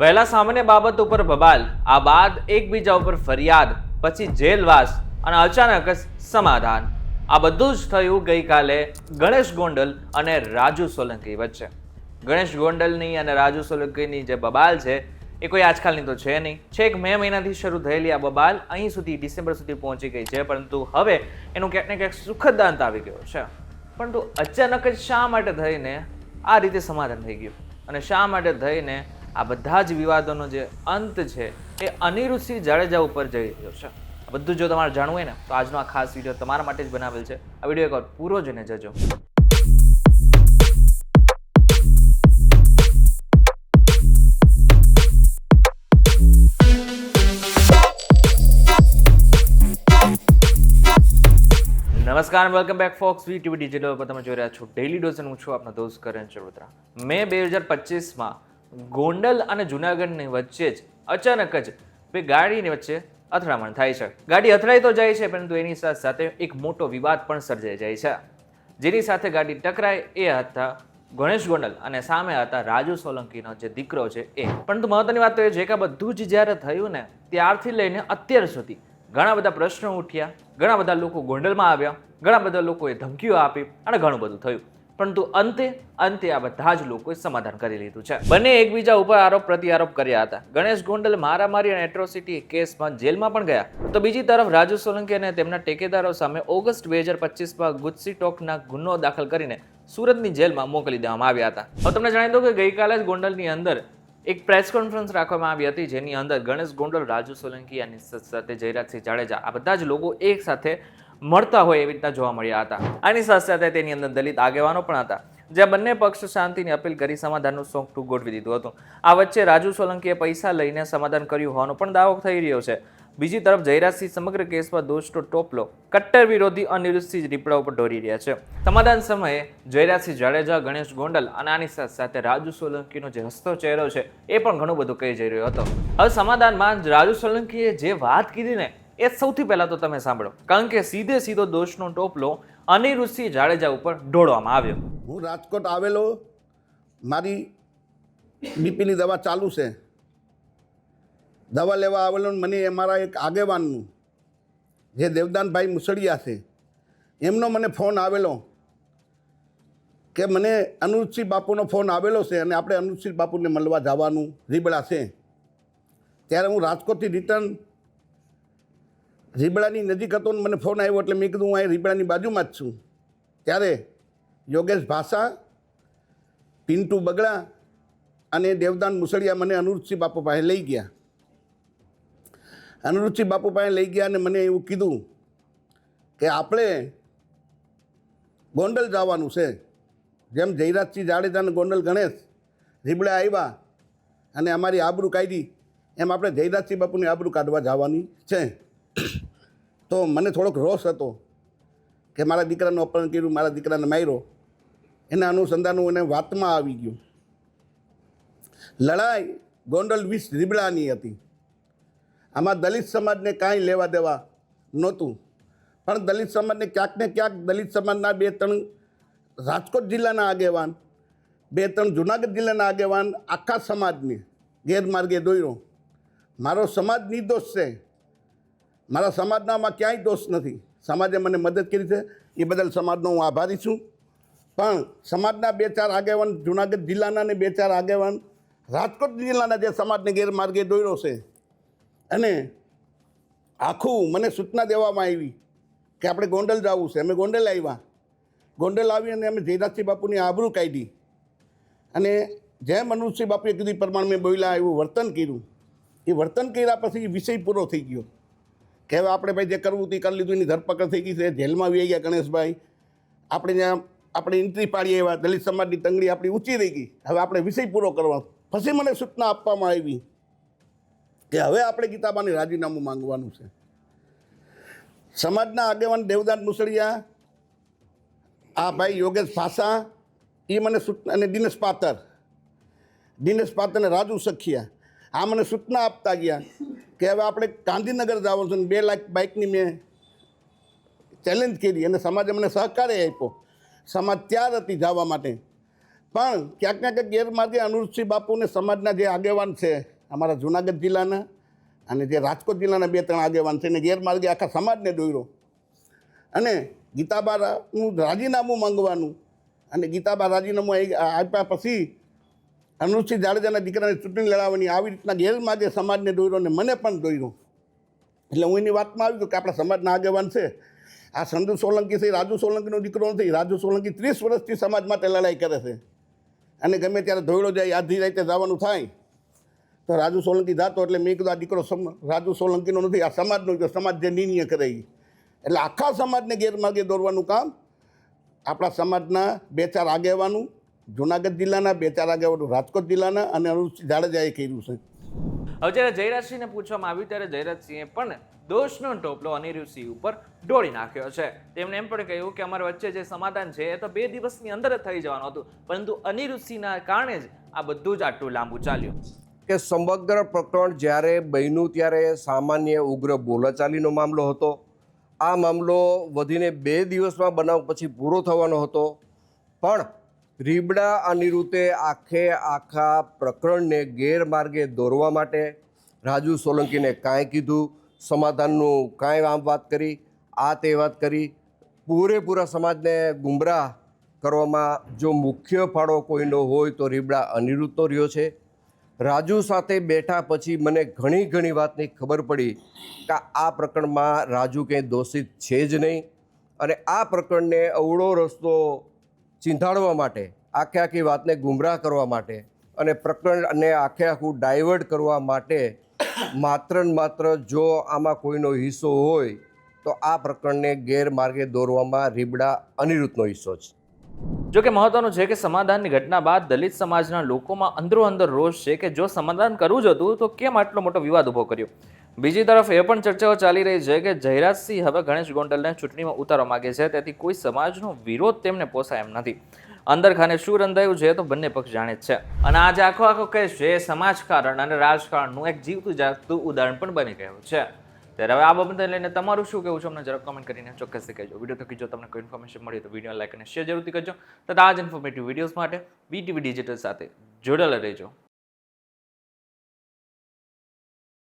પહેલા સામાન્ય બાબત ઉપર બબાલ, આ બાદ એકબીજા ઉપર ફરિયાદ, પછી જેલવાસ અને અચાનક જ સમાધાન. આ બધું જ થયું ગઈકાલે ગણેશ ગોંડલ અને રાજુ સોલંકી વચ્ચે. ગણેશ ગોંડલની અને રાજુ સોલંકીની જે બબાલ છે એ કોઈ આજકાલની તો છે નહીં. છેક મે મહિનાથી શરૂ થયેલી આ બબાલ અહીં સુધી ડિસેમ્બર સુધી પહોંચી ગઈ છે, પરંતુ હવે એનું ક્યાંક ને ક્યાંક સુખદ અંત આવી ગયો છે. પરંતુ અચાનક જ શા માટે થઈને આ રીતે સમાધાન થઈ ગયું અને શા માટે થઈને આ બધા જ વિવાદોનો જે અંત છે એ અનિરુદ્ધસિંહ જાડેજા ઉપર જઈ રહ્યો છે. આ બધું જો તમારે જાણવું હોય ને તો આજનો આ ખાસ વિડીયો તમારા માટે જ બનાવેલ છે. આ વિડીયો એકવાર પૂરો જોઈને જજો. નમસ્કાર, welcome back focus VTV digital પર તમે જોઈ રહ્યા છો ડેલી ડોઝ અને હું છું આપનો દોસ્ત કરણ ચરોતરા. મે 2025માં ગોંડલ અને જુનાગઢની વચ્ચે જ અચાનક જ બે ગાડીની વચ્ચે અથડામણ થાય છે. ગાડી અથડાઈ તો જાય છે, પરંતુ એની સાથે સાથે એક મોટો વિવાદ પણ સર્જાઈ જાય છે. જેની સાથે ગાડી ટકરાય એ હતા ગણેશ ગોંડલ અને સામે હતા રાજુ સોલંકીનો જે દીકરો છે એ. પરંતુ મહત્વની વાત તો એ છે કે આ બધું જ જ્યારે થયું ને ત્યારથી લઈને અત્યાર સુધી ઘણા બધા પ્રશ્નો ઉઠ્યા, ઘણા બધા લોકો ગોંડલમાં આવ્યા, ઘણા બધા લોકોએ ધમકીઓ આપી અને ઘણું બધું થયું. પરંતુ અંતે આ બધા જ લોકોએ સમાધાન કરી લીધું છે. બંને એકબીજા ઉપર આરોપ પ્રત્યારોપ કર્યા હતા. ગણેશ ગોંડલ મારામારી અને એટ્રોસિટી કેસમાં જેલમાં પણ ગયા, તો બીજી તરફ રાજુ સોલંકી અને તેમના ટેકેદારો સામે ઓગસ્ટ 2025માં ગુજસી ટોકના ગુનો દાખલ કરીને સુરતની જેલમાં મોકલી દેવામાં આવ્યા હતા. હવે તમને જણાવી દઉં કે ગઈકાલે જ ગોંડલની અંદર એક પ્રેસ કોન્ફરન્સ રાખવામાં આવી હતી, જેની અંદર ગણેશ ગોંડલ, રાજુ સોલંકી અને સાથે જયરાજસિંહ જાડેજા આ બધા જ લોકો એક સાથે મળતા હોય એવી રીતના જોવા મળ્યા હતા. આની સાથે સાથે તેની અંદર દલિત આગેવાનો પણ હતા, જ્યાં બંને પક્ષ શાંતિની અપીલ કરી સમાધાનનું સોંગઠું ગોઠવી દીધું હતું. આ વચ્ચે રાજુ સોલંકીએ પૈસા લઈને સમાધાન કર્યું હોવાનો પણ દાવો થઈ રહ્યો છે. બીજી તરફ જયરાજસિંહ સમગ્ર કેસમાં દોષનો ટોપલો કટ્ટર વિરોધી અનિરુદ્ધસિંહ રીપડા ઉપર ઢોરી રહ્યા છે. સમાધાન સમયે જયરાજસિંહ જાડેજા, ગણેશ ગોંડલ અને આની સાથે સાથે રાજુ સોલંકીનો જે હસતો ચહેરો છે એ પણ ઘણું બધું કહી જઈ રહ્યો હતો. હવે સમાધાનમાં રાજુ સોલંકીએ જે વાત કીધી ને એ સૌથી પહેલા તો તમે સાંભળો, કારણ કે સીધો દોષનો ટોપલો અનિરુદ્ધસિંહ જાડેજા ઉપર ઢોળવામાં આવ્યો. હું રાજકોટ આવેલો, મારી બીપીની દવા ચાલુ છે. દવા લેવા આવેલો મને અમારા એક આગેવાનનું જે દેવદાનભાઈ મુસળિયા છે એમનો મને ફોન આવેલો કે મને અનિરુદ્ધસિંહ બાપુનો ફોન આવેલો છે અને આપણે અનિરુદ્ધસિંહ બાપુને મળવા જવાનું રીબડા છે. ત્યારે હું રાજકોટથી રિટર્ન રીબડાની નજીક હતો ને મને ફોન આવ્યો, એટલે મેં કીધું હું અહીં રીબડાની બાજુમાં જ છું. ત્યારે યોગેશ ભાષા, પિન્ટુ બગડા અને દેવદાન મુસળિયા મને અનિરુદ્ધસિંહ બાપુ પાસે લઈ ગયા. અનિરુદ્ધસિંહ બાપુ પાસે લઈ ગયા અને મને એવું કીધું કે આપણે ગોંડલ જવાનું છે. જેમ જયરાજસિંહ જાડેજા અને ગોંડલ ગણેશ રીબડા આવ્યા અને અમારી આબરૂ કાઢી, એમ આપણે જયરાજસિંહ બાપુની આબરૂ કાઢવા જવાની છે. તો મને થોડોક રોષ હતો કે મારા દીકરાનું અપહરણ કર્યું, મારા દીકરાને માર્યો. એના અનુસંધાનું એને વાતમાં આવી ગયું. લડાઈ ગોંડલ 20 રીબડાની હતી. આમાં દલિત સમાજને કાંઈ લેવા દેવા નહોતું, પણ દલિત સમાજને ક્યાંક ને ક્યાંક દલિત સમાજના 2-3 રાજકોટ જિલ્લાના આગેવાન, 2-3 જુનાગઢ જિલ્લાના આગેવાન આખા સમાજને ગેરમાર્ગે દોર્યો. મારો સમાજ નિર્દોષ છે, મારા સમાજનામાં ક્યાંય દોષ નથી. સમાજે મને મદદ કરી છે, એ બદલ સમાજનો હું આભારી છું. પણ સમાજના 2-4 આગેવાન જુનાગઢ જિલ્લાના ને 2-4 આગેવાન રાજકોટ જિલ્લાના જે સમાજને ગેરમાર્ગે દોર્યો છે, અને આખું મને સૂચના દેવામાં આવી કે આપણે ગોંડલ જવું છે. અમે ગોંડલ આવ્યા. ગોંડલ આવી અને અમે જયરાજસિંહ બાપુની આબરૂ કાઢી અને જેમ અનિરુદ્ધસિંહ બાપુએ કીધું પ્રમાણે મેં બોલ્યા એવું વર્તન કર્યું. એ વર્તન કર્યા પછી વિષય પૂરો થઈ ગયો કે હવે આપણે ભાઈ જે કરવું તે કરી લીધું. એની ધરપકડ થઈ ગઈ છે, જેલમાં આવી ગયા ગણેશભાઈ. આપણે ત્યાં આપણે એન્ટ્રી પાડીએ એવા દલિત સમાજની તંગડી આપણી ઊંચી રહી ગઈ. હવે આપણે વિષય પૂરો કરવાનો. પછી મને સૂચના આપવામાં આવી કે હવે આપણે ગીતાબાની રાજીનામું માંગવાનું છે. સમાજના આગેવાન દેવદાન મુસળિયા, આ ભાઈ યોગેશ ભાષા, એ મને સૂચના, અને દિનેશ પાત્ર અને રાજુ સખિયા, આ મને સૂચના આપતા ગયા કે હવે આપણે ગાંધીનગર જવાનું છે. 2 લાખ બાઇકની મેં ચેલેન્જ કરી અને સમાજે મને સહકાર્ય આપ્યો. સમાજ તૈયાર હતી જવા માટે. પણ ક્યાંક ને ક્યાંક ગેરમાર્ગે અનુરૂપસિંહ બાપુને સમાજના જે આગેવાન છે અમારા જુનાગઢ જિલ્લાના અને જે રાજકોટ જિલ્લાના 2-3 આગેવાન છે એને ગેરમાર્ગે આખા સમાજને દોર્યો અને ગીતાબાનું રાજીનામું માંગવાનું અને ગીતાબા રાજીનામું આપ્યા પછી અનુરૂપસિંહ જાડેજાના દીકરાને ચૂંટણી લડાવવાની આવી રીતના ગેરમાર્ગે સમાજને દોર્યો અને મને પણ દોર્યો. એટલે હું એની વાતમાં આવી ગયો કે આપણા સમાજના આગેવાન છે આ સંજુ સોલંકી છે, રાજુ સોલંકીનો દીકરો નથી. રાજુ સોલંકી 30 વર્ષથી સમાજ માટે લડાઈ કરે છે અને ગમે ત્યારે ધોયડો જાય, આધી રાતે જવાનું થાય તો રાજુ સોલંકી જાતો એટલે મેં કીધું આ દીકરો રાજુ સોલંકીનો નથી, આ સમાજનો છે, સમાજ જે નિર્ણય કરે એ. એટલે આખા સમાજને ગેરમાર્ગે દોરવાનું કામ આપણા સમાજના 2-4 આગેવાનું, જુનાગઢ જિલ્લાના 2-4 આગેવાનો, રાજકોટ જિલ્લાના અને અનુરૂપસિંહ જાડેજાએ કર્યું છે. હવે જ્યારે જયરાજસિંહને પૂછવામાં આવ્યું ત્યારે જયરાજસિંહે પણ દોષનો ટોપલો અનિરુદ્ધસિંહ ઉપર ઢોળી નાખ્યો છે. તેમણે એમ પણ કહ્યું કે અમારી વચ્ચે જે સમાધાન છે એ તો 2 દિવસની અંદર જ થઈ જવાનું હતું, પરંતુ અનિરુદ્ધસિંહના કારણે જ આ બધું જ આટલું લાંબુ ચાલ્યું. કે સમગ્ર પ્રકરણ જ્યારે બન્યું ત્યારે સામાન્ય ઉગ્ર બોલાચાલીનો મામલો હતો. આ મામલો વધીને 2 દિવસમાં બનાવ પછી પૂરો થવાનો હતો, પણ રીબડા અનિરુદ્ધે આખા પ્રકરણને ગેરમાર્ગે દોરવા માટે રાજુ સોલંકીને કાંઈ કીધું, સમાધાનનું કાંઈ આમ વાત કરી, આ તે વાત કરી, પૂરેપૂરા સમાજને ગુમરાહ કરવામાં જો મુખ્ય ફાળો કોઈનો હોય તો રીબડા અનિરુદ્ધનો રહ્યો છે. રાજુ સાથે બેઠા પછી મને ઘણી વાતની ખબર પડી કે આ પ્રકરણમાં રાજુ કંઈ દોષિત છે જ નહીં અને આ પ્રકરણને અવળો રસ્તો ચીંધાડવા માટે, આખી વાતને ગુમરાહ કરવા માટે અને પ્રકરણને આખું ડાયવર્ટ કરવા માટે માત્ર ને માત્ર જો આમાં કોઈનો હિસ્સો હોય તો આ પ્રકરણને ગેરમાર્ગે દોરવામાં રીબડા અનિરુદ્ધનો હિસ્સો છે. જો કે મહત્વનું છે કે સમાધાનની ઘટના બાદ દલિત સમાજના લોકોમાં અંદરો રોષ છે કે જો સમાધાન કરવું જ હતું તો કેમ આટલો મોટો વિવાદ ઊભો કર્યો. બીજી તરફ એ પણ ચર્ચાઓ ચાલી રહી છે કે જયરાજસિંહ હવે ગણેશ ગોંડલને ચૂંટણીમાં ઉતારવા માંગે છે, તેથી કોઈ સમાજનો વિરોધ તેમને પોસાય એમ નથી. અંદર ખાને શું રંધાયું છે તો બંને પક્ષ જાણે જ છે. અને આજે આખો કેસ છે એ સમાજકારણ અને રાજકારણનું એક જીવતું જાગતું ઉદાહરણ પણ બની ગયું છે. ત્યારે હવે આ બાબતને લઈને તમારું શું કહેવું છે અમને જરાક કમેન્ટ કરીને ચોક્કસથી કહેજો. વિડીયો થકી જો તમને કોઈ ઇન્ફોર્મેશન મળી તો વિડીયો લાઈક અને શેર જરૂરથી કરજો તથા આ જ ઇન્ફોર્મેટિવ વિડીયોઝ માટે વીટીવી ડિજિટલ સાથે જોડાયેલા રહેજો.